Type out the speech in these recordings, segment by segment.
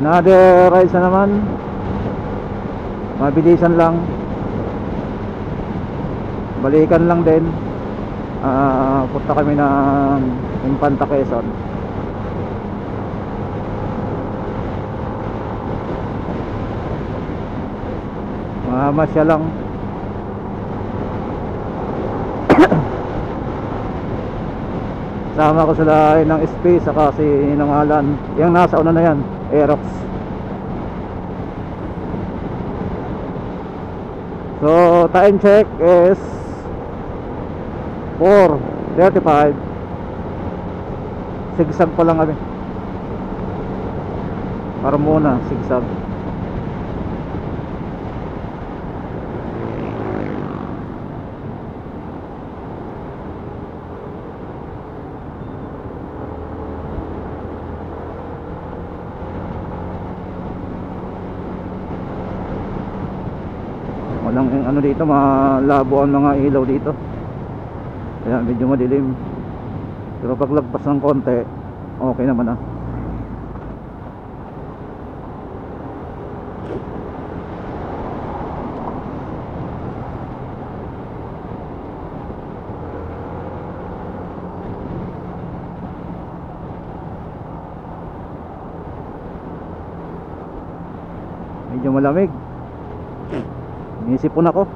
Another rides na naman. Mabilisan lang. Balikan lang din. Punta kami ng Infanta, Quezon. Masya lang. Sama ko sila ng Space saka si Ninong Alan. Yung nasa una na yan, Aerox. So time check is 4:35. Sigsag pa lang kami. Para muna sigsag. Walang ano dito, malabo ang mga ilaw dito. Kaya medyo madilim. Pero paglagpas ng konti, okay naman ah. Medyo malamig. Inisipon ako.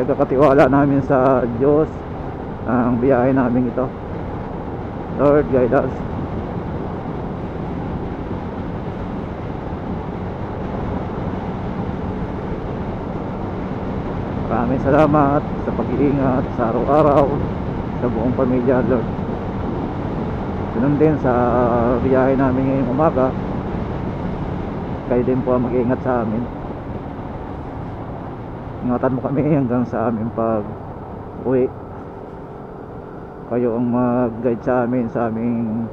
Kakatiwala namin sa Diyos ang biyahe namin ito. Lord, guide us. Maraming salamat sa pag-iingat sa araw-araw sa buong pamilya, Lord. Ganun din sa biyahe namin ngayong umaga. Kayo din po ang mag-iingat sa amin. Ingatan mo kami hanggang sa aming pag-uwi. Kayo ang mag-guide sa amin sa aming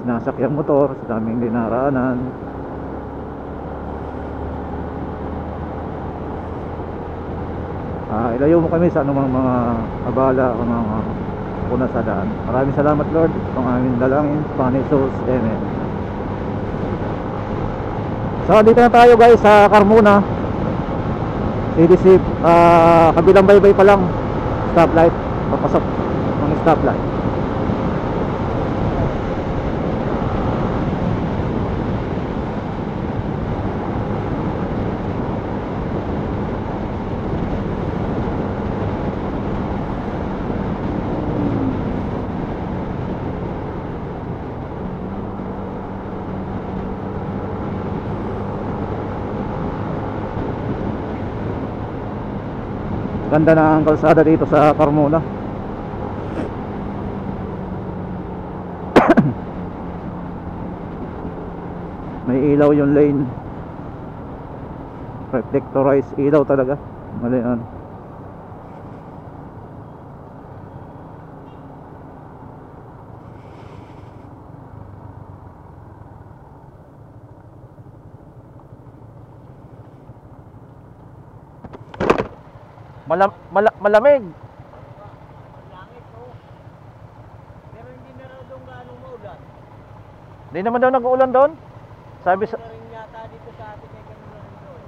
sinasakyang motor, sa aming dinaraanan. Ilayo mo kami sa anumang mga abala o mga kuna sa daan. Maraming salamat, Lord. Ang aming dalangin, Panginoon Jesus. Amen. So dito na tayo guys sa Carmona CDC. Kabilang baybay pa lang, stoplight. Papasok ng stoplight. Ganda na ang kalsada dito sa Carmona. May ilaw yung lane. Reflectorized ilaw talaga. Mali yan. Malamig. Langit to. Pero hindi na raw doon gaano maulan. Hindi naman daw nag-uulan doon. Sabi sa Rin yata dito sa atin ay ganun na rin doon.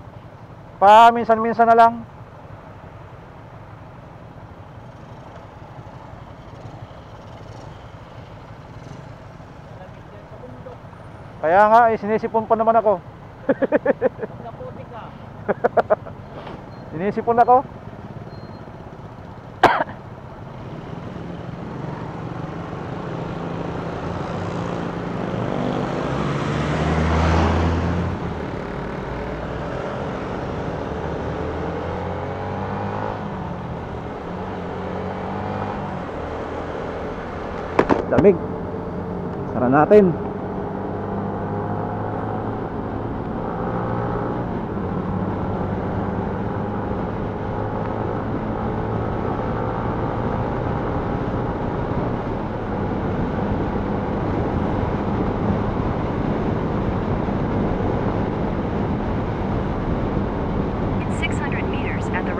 pa minsan-minsan na lang. Malamig yan sa bundok. Kaya nga sinisipon pa naman ako. Magkaputi ka. Sinisipon ako. Lamig. Sara natin.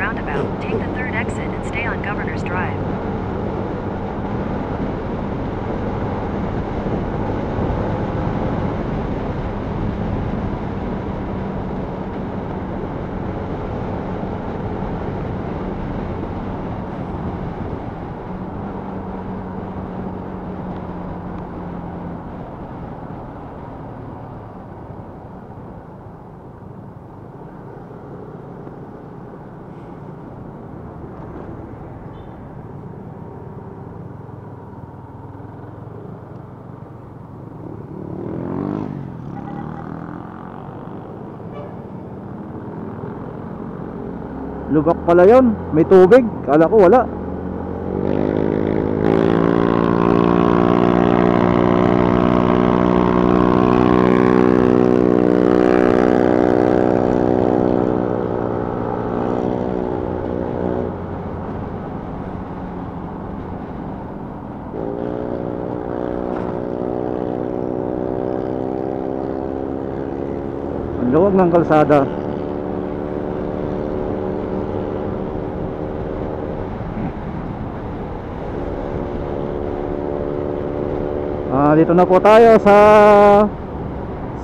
roundabout, take the third exit and stay on Governor's Drive. Lubak pala yon, may tubig. Kala ko wala. Ang luwag ng kalsada. Dito na po tayo sa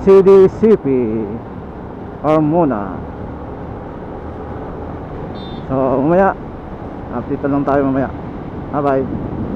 CDCP Carmona. So mamaya update lang tayo mamaya. Bye bye.